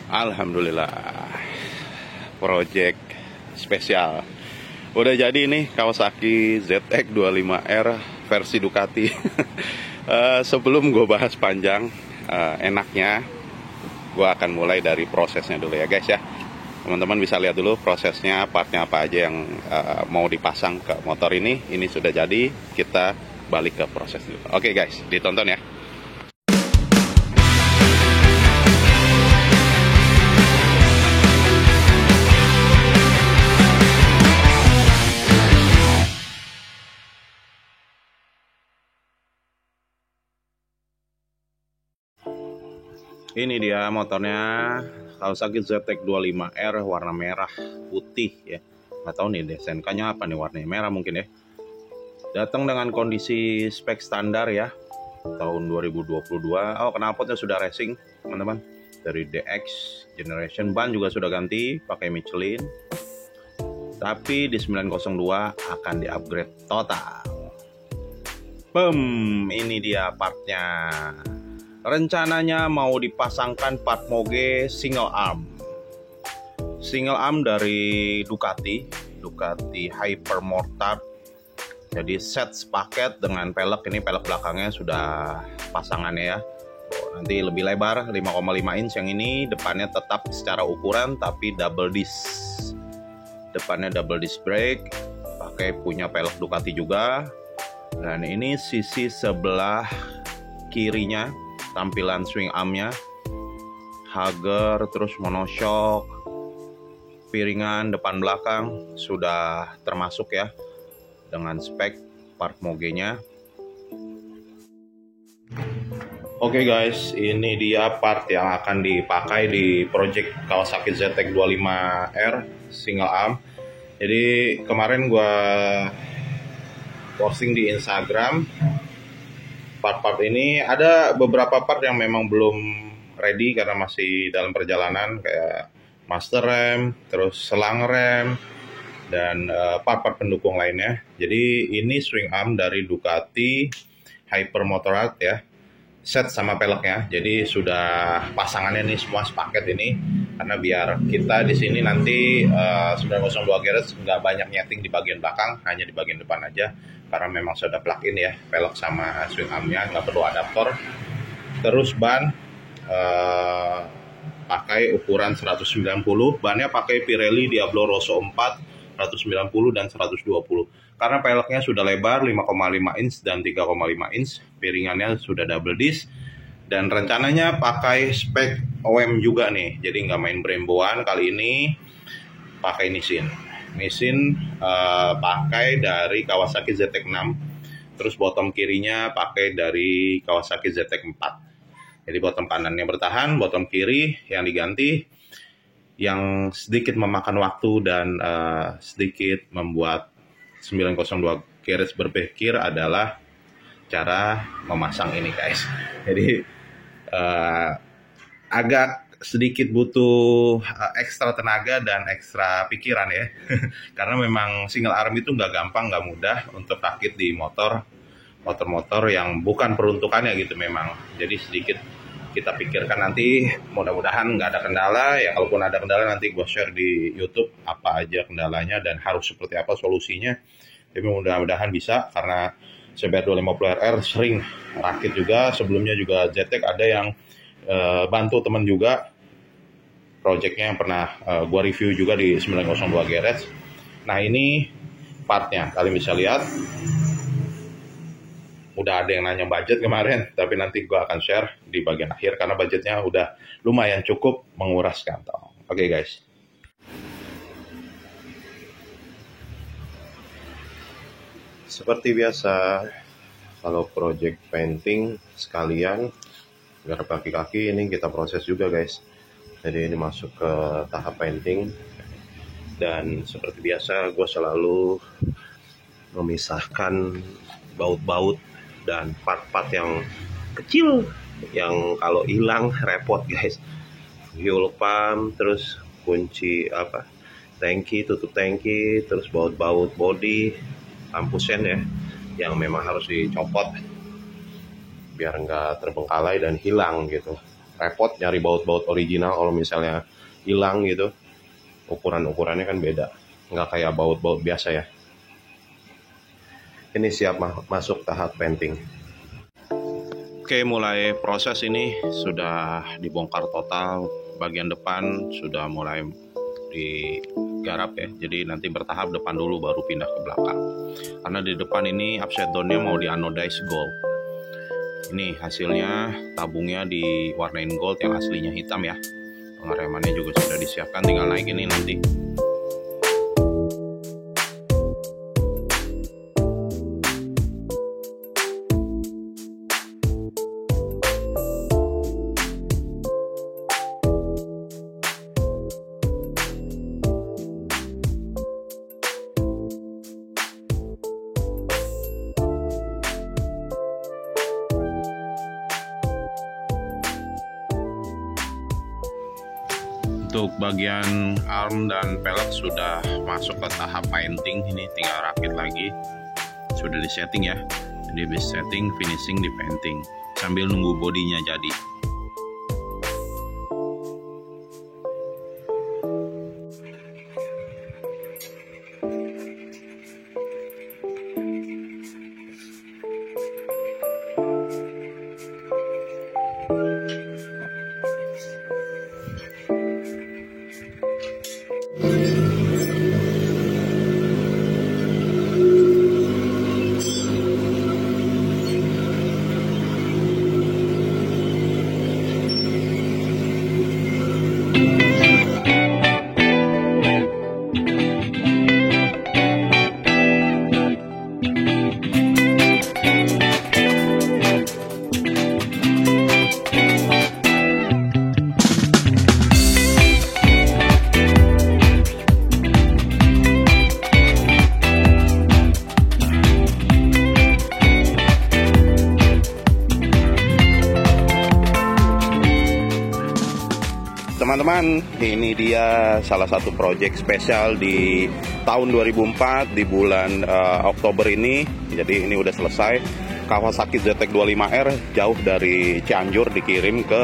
Alhamdulillah, project spesial udah jadi nih, Kawasaki ZX25R versi Ducati. Sebelum gue bahas panjang, enaknya gue akan mulai dari prosesnya dulu ya guys ya. Teman-teman bisa lihat dulu prosesnya, partnya apa aja yang mau dipasang ke motor ini. Ini sudah jadi, kita balik ke proses dulu. Oke guys, ditonton ya. Ini dia motornya, Kawasaki ZX25R warna merah putih ya. Nggak tahu nih SNK-nya apa nih, warnanya merah mungkin ya. Datang dengan kondisi spek standar ya, tahun 2022. Oh, knalpotnya sudah racing teman-teman, dari DX Generation. Ban juga sudah ganti pakai Michelin. Tapi di 902 akan di-upgrade total. Ini dia partnya. Rencananya mau dipasangkan part moge single arm dari Ducati Hyper Mortar. Jadi set sepaket dengan pelek. Ini pelek belakangnya sudah pasangannya ya. Nanti lebih lebar 5,5 inch yang ini. Depannya tetap secara ukuran tapi double disc. Depannya double disc brake, pakai punya pelek Ducati juga. Dan ini sisi sebelah kirinya, tampilan swing armnya, hager, terus monoshock, piringan depan belakang sudah termasuk ya dengan spek part moge-nya. Oke guys, ini dia part yang akan dipakai di project Kawasaki ZX25R single arm. Jadi kemarin gua posting di Instagram part-part ini. Ada beberapa part yang memang belum ready karena masih dalam perjalanan, kayak master rem, terus selang rem, dan part-part pendukung lainnya. Jadi ini swing arm dari Ducati Hyper Motorrad ya, set sama peleknya. Jadi sudah pasangannya nih semua sepaket ini, karena biar kita di sini nanti 902 garage nggak banyak nyeting di bagian belakang, hanya di bagian depan aja. Karena memang sudah plug-in ya, pelek sama swing armnya, nggak perlu adaptor. Terus ban pakai ukuran 190, bannya pakai Pirelli Diablo Rosso 4 190 dan 120. Karena peleknya sudah lebar 5,5 inch dan 3,5 inch, piringannya sudah double disc, dan rencananya pakai spek OEM juga nih. Jadi nggak main Bremboan kali ini, pakai Nissin pakai dari Kawasaki ZX6, terus bottom kirinya pakai dari Kawasaki ZX4. Jadi bottom kanannya bertahan, bottom kiri yang diganti. Yang sedikit memakan waktu dan sedikit membuat 902 garage berpikir adalah cara memasang ini guys. Jadi agak sedikit butuh ekstra tenaga dan ekstra pikiran ya. Karena memang single arm itu nggak gampang, nggak mudah untuk rakit di motor-motor yang bukan peruntukannya gitu memang. Jadi sedikit kita pikirkan, nanti mudah-mudahan nggak ada kendala ya. Kalaupun ada kendala nanti gue share di YouTube apa aja kendalanya dan harus seperti apa solusinya. Tapi mudah-mudahan bisa, karena CBR 250RR sering rakit juga. Sebelumnya juga ZX ada yang bantu teman juga, projectnya yang pernah gua review juga di 902 garage. Nah ini partnya, kalian bisa lihat. Udah ada yang nanya budget kemarin, tapi nanti gua akan share di bagian akhir karena budgetnya udah lumayan cukup menguras kantong. Oke guys. Seperti biasa, kalau project painting sekalian garap kaki-kaki ini kita proses juga guys. Jadi ini masuk ke tahap painting, dan seperti biasa gue selalu memisahkan baut-baut dan part-part yang kecil yang kalau hilang repot guys. Fuel pump, terus kunci tangki, tutup tangki, terus baut-baut body, lampu sen ya, yang memang harus dicopot biar nggak terbengkalai dan hilang gitu. repot nyari baut-baut original kalau misalnya hilang gitu. Ukurannya kan beda, nggak kayak baut-baut biasa ya. Ini siap masuk tahap painting. Oke, mulai proses ini sudah dibongkar total. Bagian depan sudah mulai digarap ya. Jadi nanti bertahap, depan dulu baru pindah ke belakang. Karena di depan ini upside down-nya mau di anodize gold. Ini hasilnya, tabungnya diwarnain gold yang aslinya hitam ya. Pengeremannya juga sudah disiapkan, tinggal naik ini nanti. Untuk bagian arm dan pelek sudah masuk ke tahap painting, ini tinggal rakit lagi. Sudah di setting ya, jadi habis setting, finishing di painting sambil nunggu bodinya jadi. Teman-teman, ini dia salah satu project spesial di tahun 2004 di bulan Oktober ini. Jadi ini udah selesai. Kawasaki ZX25R jauh dari Cianjur dikirim ke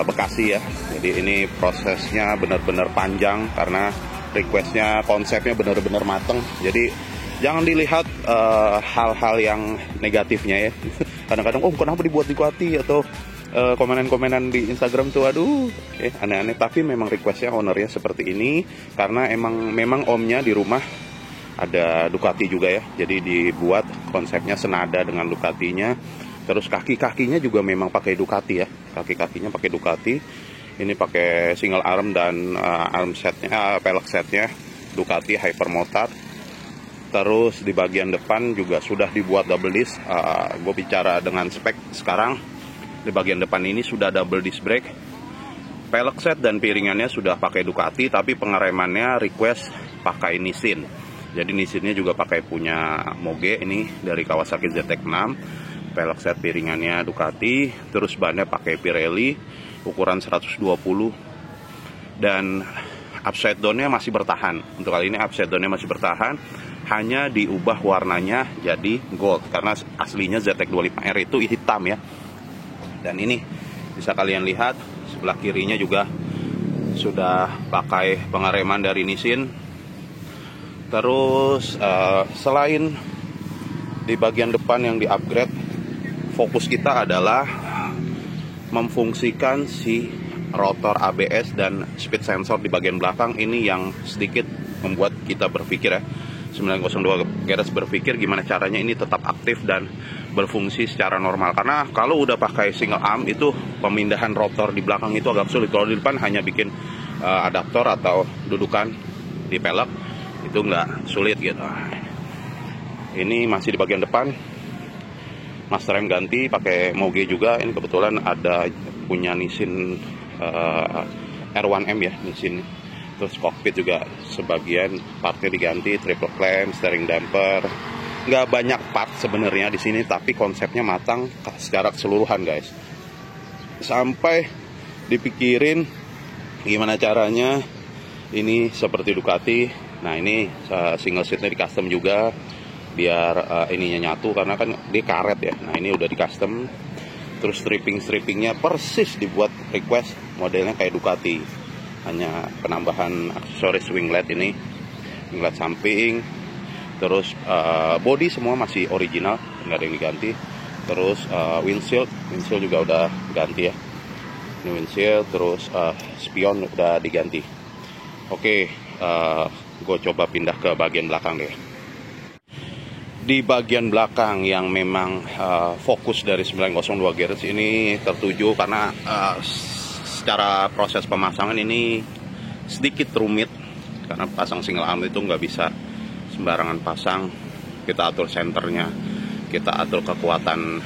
Bekasi ya. Jadi ini prosesnya benar-benar panjang karena requestnya, konsepnya benar-benar mateng. Jadi jangan dilihat hal-hal yang negatifnya ya. Kadang-kadang kenapa dibuat Ducati, atau komenan-komenan di Instagram tuh aduh aneh-aneh, tapi memang requestnya ownernya seperti ini karena memang omnya di rumah ada Ducati juga ya, jadi dibuat konsepnya senada dengan Ducatinya. Terus kaki-kakinya juga memang pakai Ducati ya, kaki-kakinya pakai Ducati. Ini pakai single arm dan arm setnya, pelek setnya Ducati Hypermotard. Terus di bagian depan juga sudah dibuat double disc. Gue bicara dengan spek sekarang. Di bagian depan ini sudah double disc brake, pelek set dan piringannya sudah pakai Ducati, tapi pengeremannya request pakai Nissin. Jadi Nissinnya juga pakai punya Moge ini dari Kawasaki ZX-6. Pelek set piringannya Ducati, terus bannya pakai Pirelli ukuran 120, dan upside down-nya masih bertahan. Untuk kali ini upside down-nya masih bertahan, hanya diubah warnanya jadi gold karena aslinya ZX25R itu hitam ya. Dan ini bisa kalian lihat sebelah kirinya juga sudah pakai pengereman dari Nissin. Terus selain di bagian depan yang di-upgrade, fokus kita adalah memfungsikan si rotor ABS dan speed sensor di bagian belakang. Ini yang sedikit membuat kita berpikir ya, 902 Garage berpikir gimana caranya ini tetap aktif dan berfungsi secara normal. Karena kalau udah pakai single arm itu pemindahan rotor di belakang itu agak sulit. Kalau di depan hanya bikin adaptor atau dudukan di pelek itu nggak sulit gitu. Ini masih di bagian depan, master rem ganti pakai Moge juga. Ini kebetulan ada punya Nissin R1M ya, Nissin. Terus cockpit juga sebagian partnya diganti, triple clamp, steering damper. Nggak banyak part sebenarnya di sini, tapi konsepnya matang secara keseluruhan guys. Sampai dipikirin gimana caranya ini seperti Ducati. Nah ini single seatnya di custom juga biar ininya nyatu, karena kan dia karet ya. Nah ini udah di custom. Terus strippingnya persis dibuat request, modelnya kayak Ducati, hanya penambahan aksesoris winglet ini, winglet samping. Terus body semua masih original, nggak ada yang diganti. Terus windshield juga udah ganti ya, ini windshield. Terus spion udah diganti. Oke, gue coba pindah ke bagian belakang deh. Di bagian belakang yang memang fokus dari 902 Garage ini tertuju, karena secara proses pemasangan ini sedikit rumit, karena pasang single arm itu nggak bisa sembarangan pasang. Kita atur senternya, kita atur kekuatan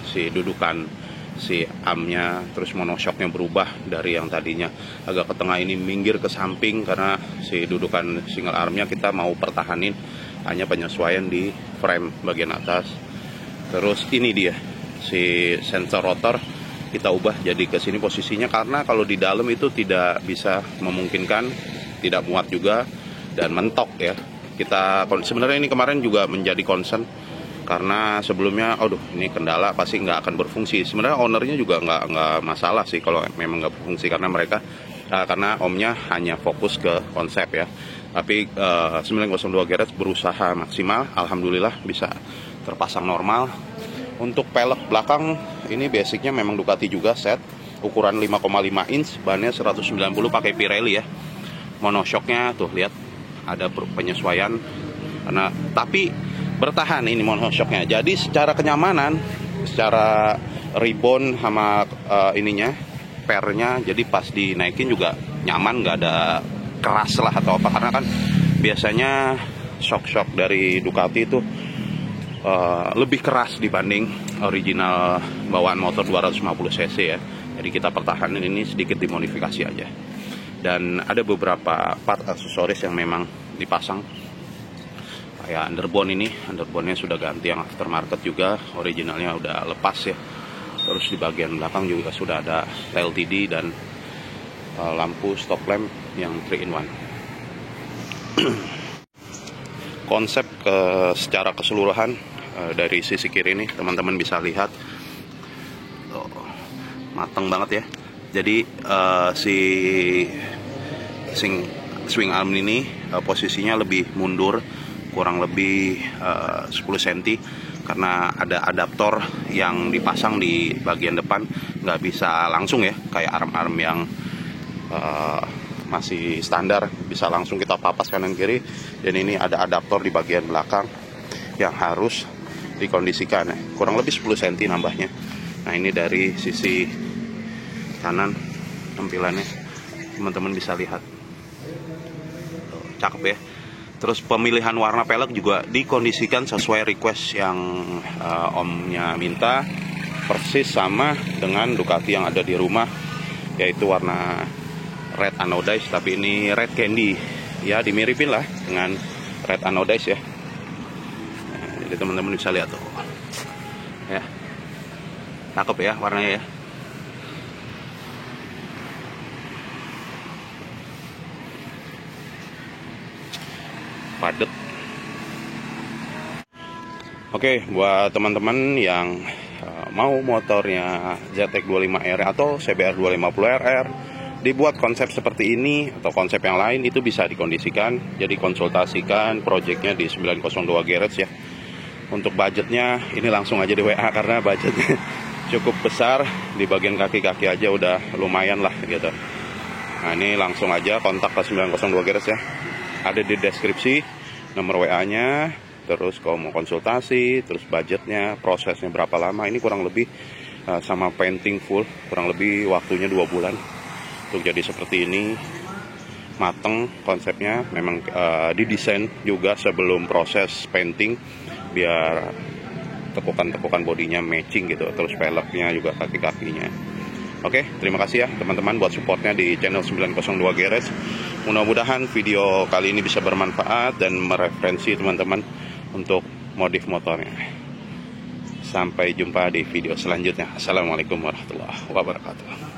si dudukan si armnya, terus monoshocknya berubah dari yang tadinya agak ke tengah ini minggir ke samping, karena si dudukan single armnya kita mau pertahanin, hanya penyesuaian di frame bagian atas. Terus ini dia si sensor rotor kita ubah jadi ke sini posisinya, karena kalau di dalam itu tidak bisa memungkinkan, tidak muat juga dan mentok ya. Kita sebenarnya ini kemarin juga menjadi concern, karena sebelumnya ini kendala pasti nggak akan berfungsi. Sebenarnya ownernya juga nggak masalah sih kalau memang nggak berfungsi, karena mereka karena omnya hanya fokus ke konsep ya. Tapi 902 Garage berusaha maksimal, alhamdulillah bisa terpasang normal. Untuk pelek belakang ini basicnya memang Ducati juga, set ukuran 5,5 inch, bannya 190 pakai Pirelli ya. Monoshocknya tuh lihat ada penyesuaian, karena tapi bertahan ini monoshocknya. Jadi secara kenyamanan, secara ribbon sama ininya, pernya, jadi pas dinaikin juga nyaman, nggak ada keras lah atau apa, karena kan biasanya shock dari Ducati itu lebih keras dibanding original bawaan motor 250 cc ya. Jadi kita pertahanin ini sedikit dimodifikasi aja. Dan ada beberapa part aksesoris yang memang dipasang, kayak underbone-nya sudah ganti yang aftermarket juga, originalnya udah lepas ya. Terus di bagian belakang juga sudah ada LTD dan lampu stop lamp yang 3-in-1. Konsep secara keseluruhan dari sisi kiri ini teman-teman bisa lihat mateng banget ya. Jadi si swing arm ini posisinya lebih mundur kurang lebih 10 cm, karena ada adaptor yang dipasang di bagian depan, nggak bisa langsung ya kayak arm-arm yang masih standar bisa langsung kita papas kanan kiri. Dan ini ada adaptor di bagian belakang yang harus dikondisikan ya. Kurang lebih 10 cm nambahnya. Nah ini dari sisi kanan tampilannya, teman-teman bisa lihat. Cakep ya. Terus pemilihan warna pelek juga dikondisikan sesuai request yang omnya minta, persis sama dengan Ducati yang ada di rumah, yaitu warna red anodized, tapi ini red candy ya, dimiripin lah dengan red anodized ya. Nah, jadi teman-teman bisa lihat tuh ya, cakep ya warnanya ya. Padet. Oke, buat teman-teman yang mau motornya ZX25R atau CBR 250RR dibuat konsep seperti ini atau konsep yang lain, itu bisa dikondisikan. Jadi konsultasikan projectnya di 902 Garage ya. Untuk budgetnya ini langsung aja di WA, karena budgetnya cukup besar, di bagian kaki-kaki aja udah lumayan lah gitu. Nah ini langsung aja kontak ke 902 Garage ya, ada di deskripsi nomor WA-nya. Terus kalau mau konsultasi, terus budgetnya, prosesnya berapa lama, ini kurang lebih sama painting full, kurang lebih waktunya 2 bulan untuk jadi seperti ini. Mateng konsepnya, memang didesain juga sebelum proses painting biar tekukan-tekukan bodinya matching gitu, terus peleknya juga kaki-kakinya. Oke, terima kasih ya teman-teman buat supportnya di channel 902 Garage. Mudah-mudahan video kali ini bisa bermanfaat dan mereferensi teman-teman untuk modif motornya. Sampai jumpa di video selanjutnya. Assalamualaikum warahmatullahi wabarakatuh.